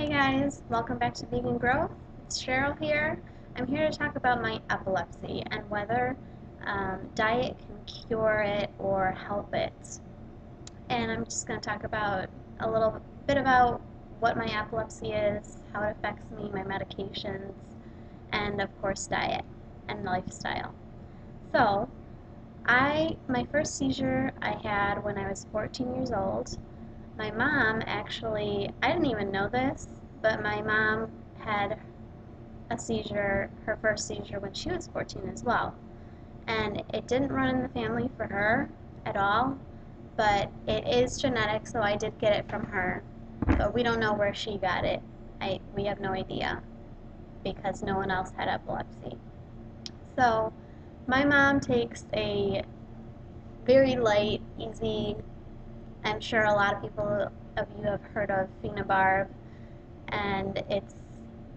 Hey guys, welcome back to Vegan Growth. It's Cheryl here. I'm here to talk about my epilepsy and whether diet can cure it or help it. And I'm just going to talk about a little bit about what my epilepsy is, how it affects me, my medications, and of course diet and lifestyle. So, my first seizure I had when I was 14 years old. My mom actually, I didn't even know this, but my mom had a seizure, her first seizure, when she was 14 as well. And it didn't run in the family for her at all, but it is genetic, so I did get it from her. But we don't know where she got it. We have no idea because no one else had epilepsy. So my mom takes a very light, easy, I'm sure a lot of people of you have heard of phenobarb, and it's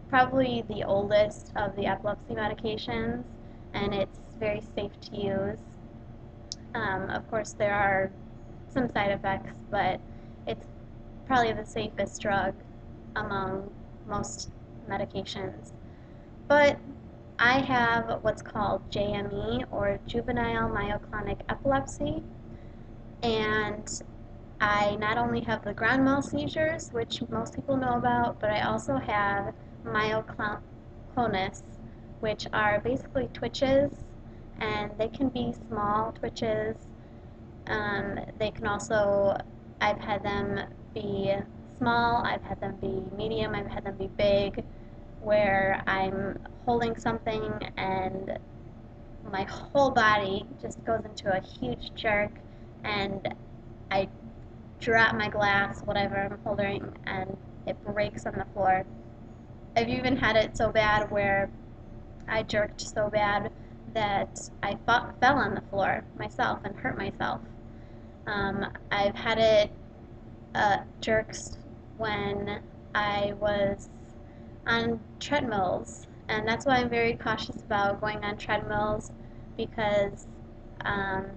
probably the oldest of the epilepsy medications, and it's very safe to use. Of course, there are some side effects, but it's probably the safest drug among most medications. But I have what's called JME, or Juvenile Myoclonic Epilepsy, and I not only have the grand mal seizures, which most people know about, but I also have myoclonus, which are basically twitches, and they can be small twitches. They can also, I've had them be small, I've had them be medium, I've had them be big, where I'm holding something and my whole body just goes into a huge jerk, and I drop my glass, whatever I'm holding, and it breaks on the floor. I've even had it so bad where I jerked so bad that I fell on the floor myself and hurt myself. I've had it jerks when I was on treadmills, and that's why I'm very cautious about going on treadmills, because um,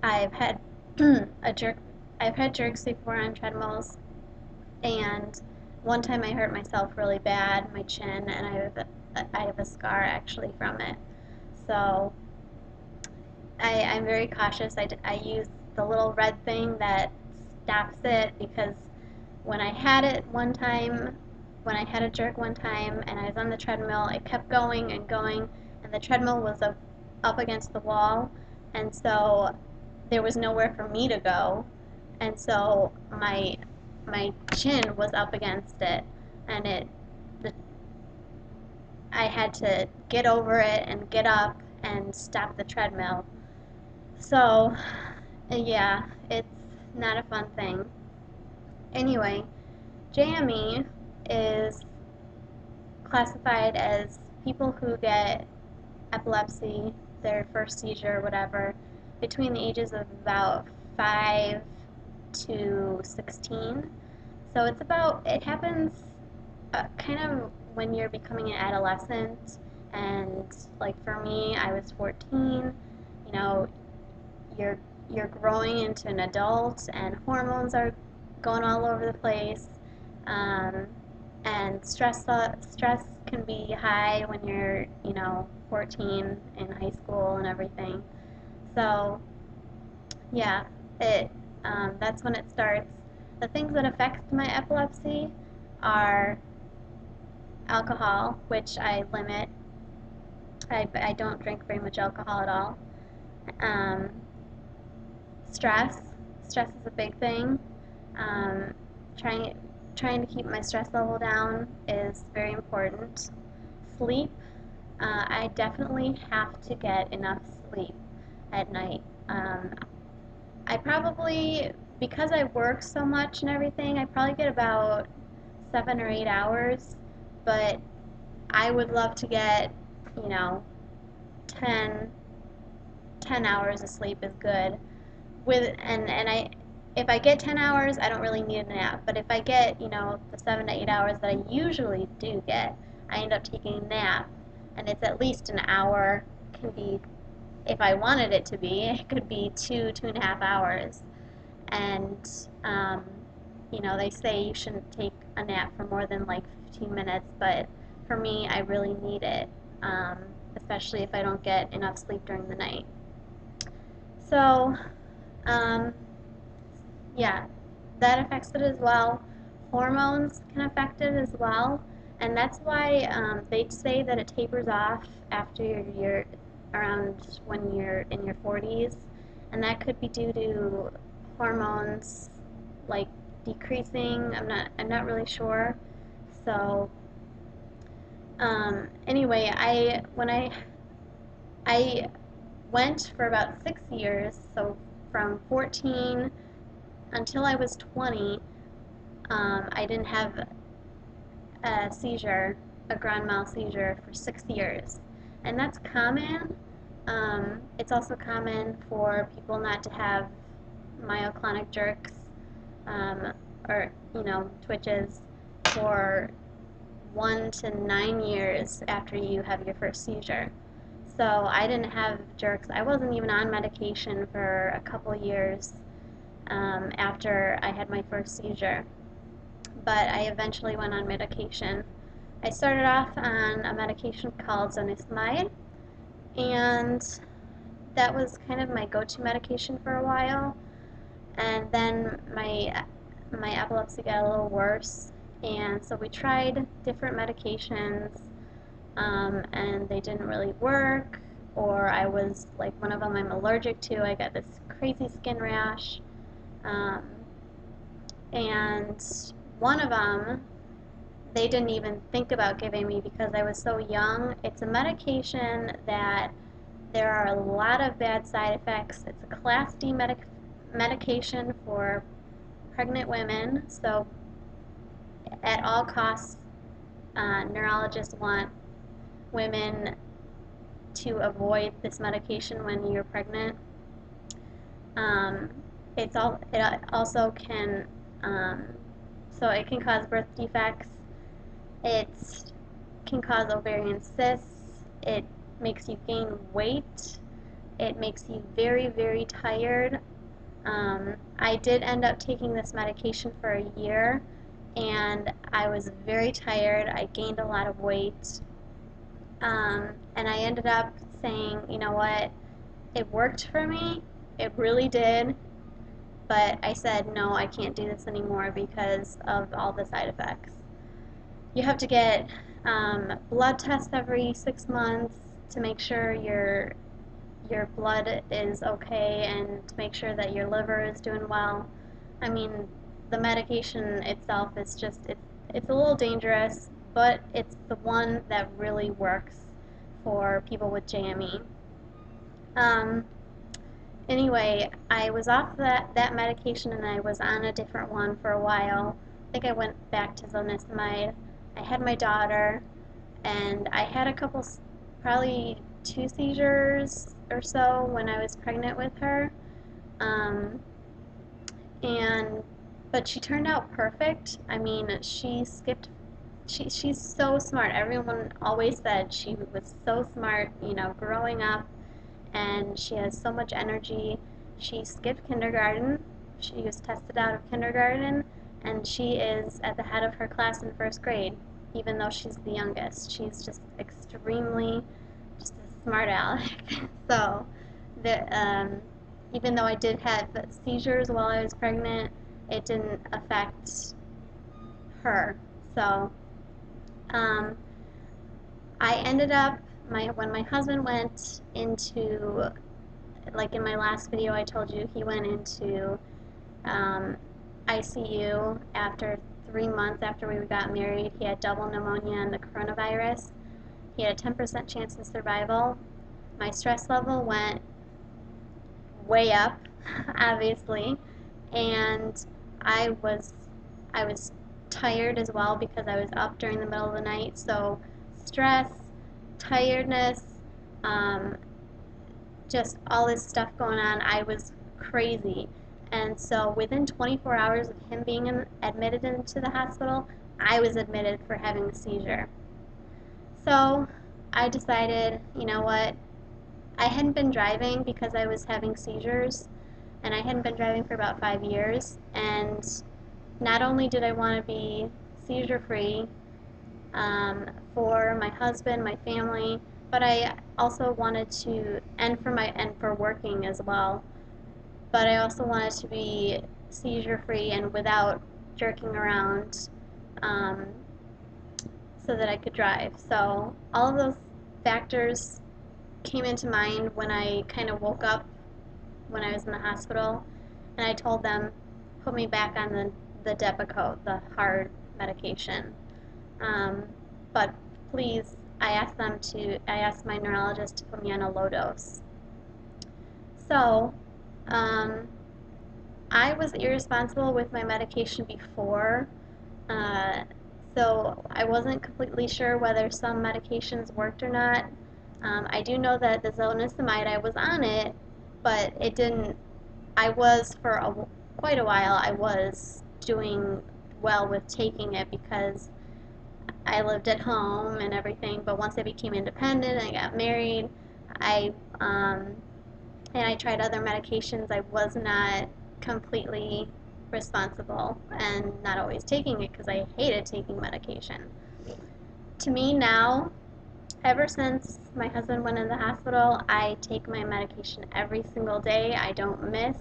I've had I've had jerks before on treadmills, and one time I hurt myself really bad, my chin, and I have a scar actually from it. So I'm very cautious. I use the little red thing that stops it, because when I had it one time, when I had a jerk one time and I was on the treadmill, it kept going and going, and the treadmill was up against the wall, and so there was nowhere for me to go, and so my chin was up against it, and I had to get over it and get up and stop the treadmill. So yeah, it's not a fun thing. Anyway, JME is classified as people who get epilepsy, their first seizure, whatever, between the ages of about 5 to 16. So it happens kind of when you're becoming an adolescent, and like for me, I was 14, you know, you're growing into an adult, and hormones are going all over the place, and stress can be high when you're 14 in high school and everything. So yeah, it that's when it starts. The things that affect my epilepsy are alcohol, which I limit. I don't drink very much alcohol at all. Um, stress. Stress is a big thing. Um, trying trying to keep my stress level down is very important. Sleep. I definitely have to get enough sleep at night. I probably, because I work so much and everything, I probably get about 7 or 8 hours, but I would love to get, you know, 10, 10 hours of sleep is good. And if I get 10 hours, I don't really need a nap. But if I get, the 7 to 8 hours that I usually do get, I end up taking a nap, and it's at least an hour. Can be, if I wanted it to be, it could be 2.5 hours. And they say you shouldn't take a nap for more than like 15 minutes, but for me, I really need it, especially if I don't get enough sleep during the night. So, um, yeah, that affects it as well. Hormones can affect it as well, and that's why they say that it tapers off after you're around when you're in your 40s, and that could be due to hormones like decreasing. I'm not really sure. So anyway, I went for about 6 years, so from 14 until I was 20. I didn't have a seizure, a grand mal seizure, for 6 years. And that's common. It's also common for people not to have myoclonic jerks, um, or, twitches for 1 to 9 years after you have your first seizure. So I didn't have jerks. I wasn't even on medication for a couple years after I had my first seizure. But I eventually went on medication. I started off on a medication called zonisamide, and that was kind of my go-to medication for a while. And then my epilepsy got a little worse, and so we tried different medications, and they didn't really work. Or I was like one of them I'm allergic to. I got this crazy skin rash, um, and one of them they didn't even think about giving me because I was so young. It's a medication that there are a lot of bad side effects. It's a Class D medication for pregnant women, so at all costs, neurologists want women to avoid this medication when you're pregnant. Um, it also can, so it can cause birth defects. It can cause ovarian cysts. It makes you gain weight. It makes you very, very tired. I did end up taking this medication for a year, and I was very tired. I gained a lot of weight. And I ended up saying, you know what, it worked for me. It really did. But I said, no, I can't do this anymore because of all the side effects. You have to get blood tests every 6 months to make sure your blood is okay and to make sure that your liver is doing well. I mean, the medication itself is just, it's a little dangerous, but it's the one that really works for people with JME. Um, anyway, I was off that medication and I was on a different one for a while. I think I went back to zonisamide. I had my daughter, and I had a couple, probably 2 seizures or so when I was pregnant with her. Um, and but she turned out perfect. I mean, she skipped. She's so smart. Everyone always said she was so smart, growing up, and she has so much energy. She skipped kindergarten. She was tested out of kindergarten, and she is at the head of her class in first grade, even though she's the youngest. She's just extremely, just a smart aleck. So, even though I did have seizures while I was pregnant, it didn't affect her. So, um, I ended up, when my husband went into, like in my last video I told you, he went into ICU after 3 months after we got married. He had double pneumonia and the coronavirus. He had a 10% chance of survival. My stress level went way up, obviously, and I was tired as well because I was up during the middle of the night. So stress, tiredness, just all this stuff going on. I was crazy. And so within 24 hours of him being admitted into the hospital, I was admitted for having a seizure. So I decided, you know what, I hadn't been driving because I was having seizures, and I hadn't been driving for about 5 years, and not only did I want to be seizure-free for my husband, my family, but I also wanted to, and for working as well. But I also wanted to be seizure-free and without jerking around, um, so that I could drive. So all of those factors came into mind when I kind of woke up when I was in the hospital, and I told them, put me back on the Depakote, the hard medication. Um, but please, I asked my neurologist to put me on a low dose. So, um, I was irresponsible with my medication before, uh, so I wasn't completely sure whether some medications worked or not. I do know that the zonisamide, I was on it, but it didn't. I was for quite a while. I was doing well with taking it because I lived at home and everything. But once I became independent, I got married. I and I tried other medications. I was not completely responsible and not always taking it because I hated taking medication. To me now, ever since my husband went in the hospital, I take my medication every single day. I don't miss.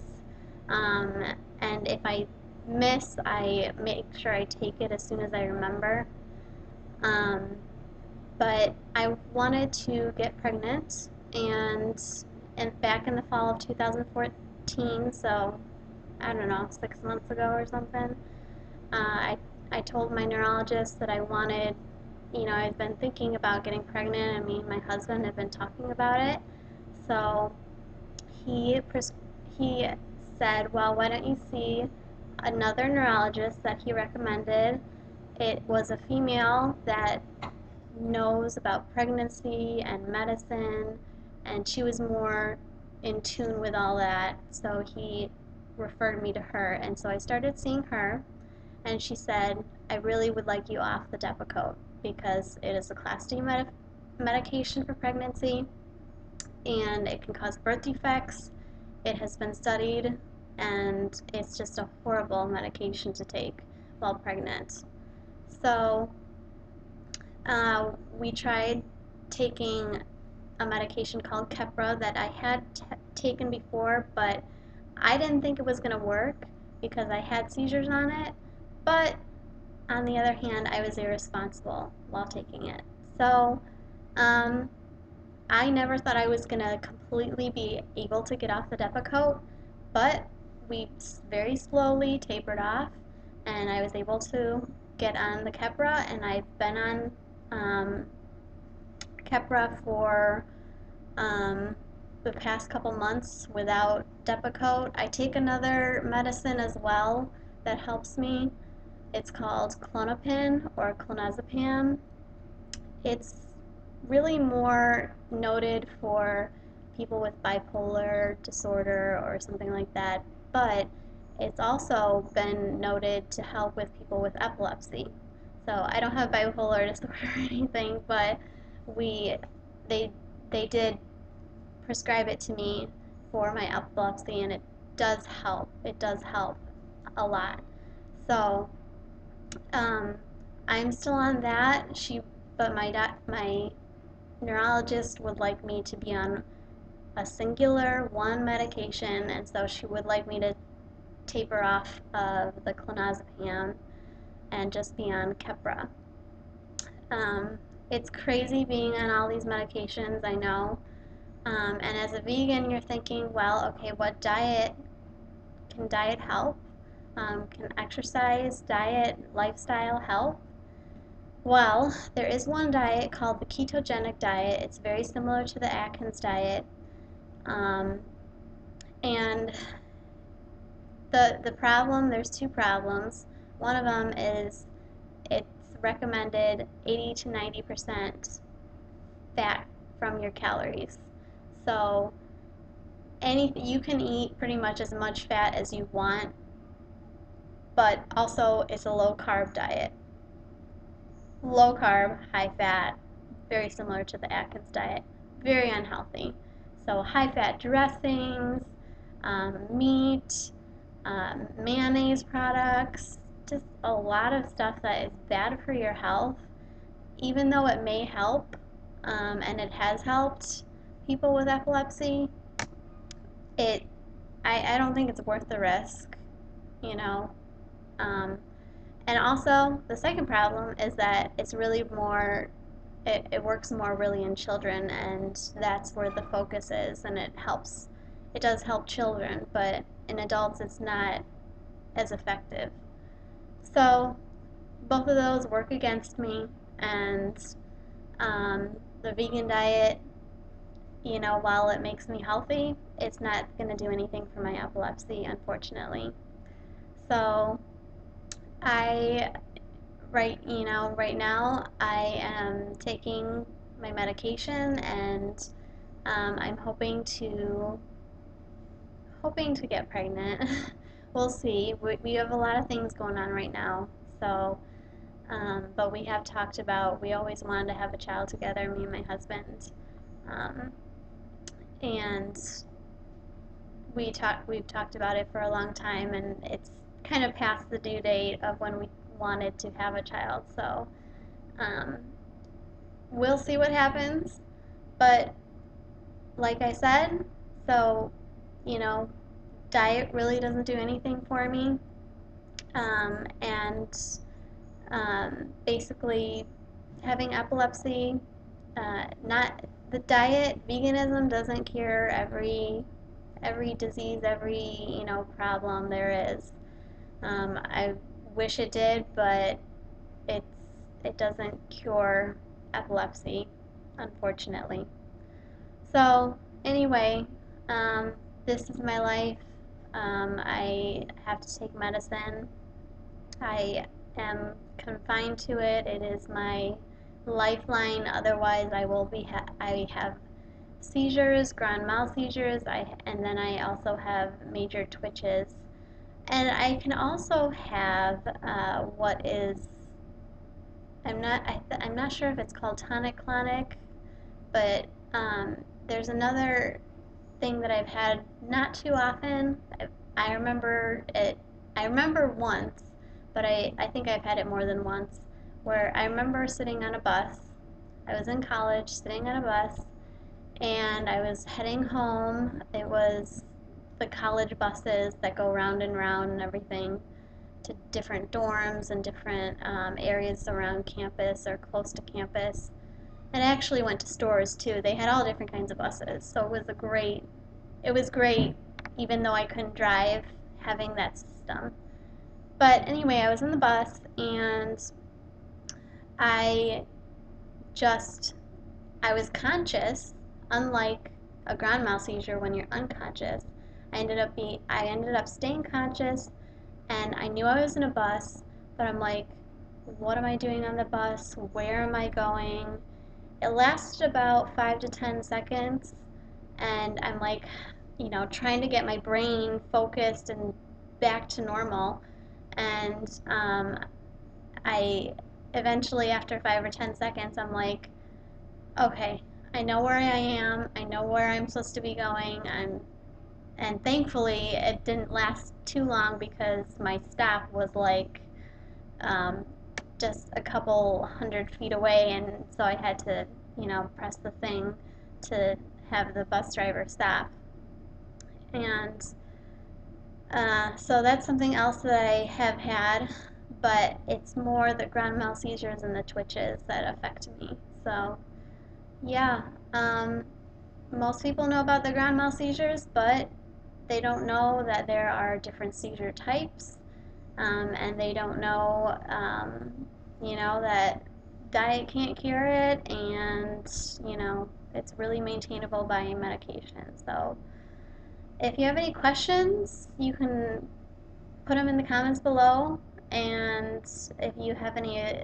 Um, and if I miss, I make sure I take it as soon as I remember. Um, but I wanted to get pregnant, and back in the fall of 2014, so I don't know, 6 months ago or something, I told my neurologist that I wanted, I've been thinking about getting pregnant, and me and my husband have been talking about it. So he he said, well, why don't you see another neurologist that he recommended. It was a female that knows about pregnancy and medicine, and she was more in tune with all that, so he referred me to her. And so I started seeing her, and she said, I really would like you off the Depakote because it is a class D medication for pregnancy, and it can cause birth defects. It has been studied, and it's just a horrible medication to take while pregnant. So we tried taking a medication called Keppra that I had taken before, but I didn't think it was going to work because I had seizures on it. But on the other hand, I was irresponsible while taking it. So I never thought I was going to completely be able to get off the Depakote, but we very slowly tapered off, and I was able to get on the Keppra, and I've been on Keppra for the past couple months without Depakote. I take another medicine as well that helps me. It's called Klonopin or clonazepam. It's really more noted for people with bipolar disorder or something like that, but it's also been noted to help with people with epilepsy. So I don't have bipolar disorder or anything, but they they did prescribe it to me for my epilepsy, and it does help. It does help a lot. So um, I'm still on that. But my neurologist would like me to be on a singular one medication, and so she would like me to taper off of the clonazepam and just be on Keppra. Um, it's crazy being on all these medications, I know. And as a vegan, you're thinking, well, okay, can diet help? Can exercise, diet, lifestyle help? Well, there is one diet called the ketogenic diet. It's very similar to the Atkins diet. Um, and the problem, there's two problems. One of them is it's recommended 80 to 90% fat from your calories. So you can eat pretty much as much fat as you want, but also it's a low carb diet. Low carb, high fat, very similar to the Atkins diet. Very unhealthy. So high fat dressings, meat, mayonnaise products, just a lot of stuff that is bad for your health, even though it may help, and it has helped people with epilepsy. It, I don't think it's worth the risk, you know. Um, and also, the second problem is that it's really more, it works more really in children, and that's where the focus is, and it does help children, but in adults it's not as effective. So, both of those work against me, and the vegan diet, while it makes me healthy, it's not going to do anything for my epilepsy, unfortunately. So, I right now I am taking my medication, and I'm hoping to get pregnant. We'll see. We have a lot of things going on right now, so but we have talked about, we always wanted to have a child together, me and my husband, um, and we've talked about it for a long time, and it's kind of past the due date of when we wanted to have a child. So um, we'll see what happens. But like I said, so you know, diet really doesn't do anything for me, and basically having epilepsy, not the diet, veganism doesn't cure every disease, every problem there is. I wish it did, but it's it doesn't cure epilepsy, unfortunately. So anyway, um, this is my life. I have to take medicine. I am confined to it. It is my lifeline. Otherwise, I have seizures, grand mal seizures. And then I also have major twitches. And I can also have what is, I'm not sure if it's called tonic-clonic, but there's another thing that I've had not too often. I remember it. I remember once, but I think I've had it more than once. Where I remember sitting on a bus. I was in college, sitting on a bus, and I was heading home. It was the college buses that go round and round and everything to different dorms and different areas around campus or close to campus. And I actually went to stores too. They had all different kinds of buses, so it was great, even though I couldn't drive, having that system. But anyway, I was in the bus, and I just, I was conscious, unlike a grand mal seizure when you're unconscious. I ended up staying conscious, and I knew I was in a bus, but I'm like, what am I doing on the bus? Where am I going? It lasted about 5 to 10 seconds, and I'm like, trying to get my brain focused and back to normal. And I eventually, after 5 or 10 seconds, I'm like, okay, I know where I am. I know where I'm supposed to be going. And thankfully, it didn't last too long because my stop was like um, just a couple 100 feet away, and so I had to, press the thing to have the bus driver stop. And so that's something else that I have had, but it's more the grand mal seizures and the twitches that affect me. So yeah, most people know about the grand mal seizures, but they don't know that there are different seizure types, and they don't know, that diet can't cure it, and it's really maintainable by medication. So if you have any questions, you can put them in the comments below, and if you have any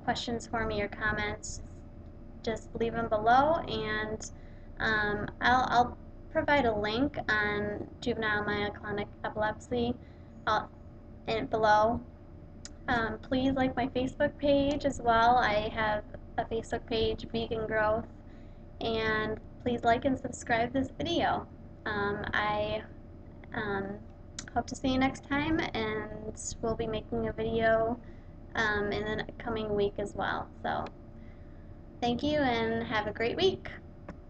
questions for me or comments, just leave them below, and I'll provide a link on juvenile myoclonic epilepsy below. Please like my Facebook page as well. I have a Facebook page, Vegan Growth, and please like and subscribe this video. I Hope to see you next time, and we'll be making a video in the coming week as well. So thank you and have a great week.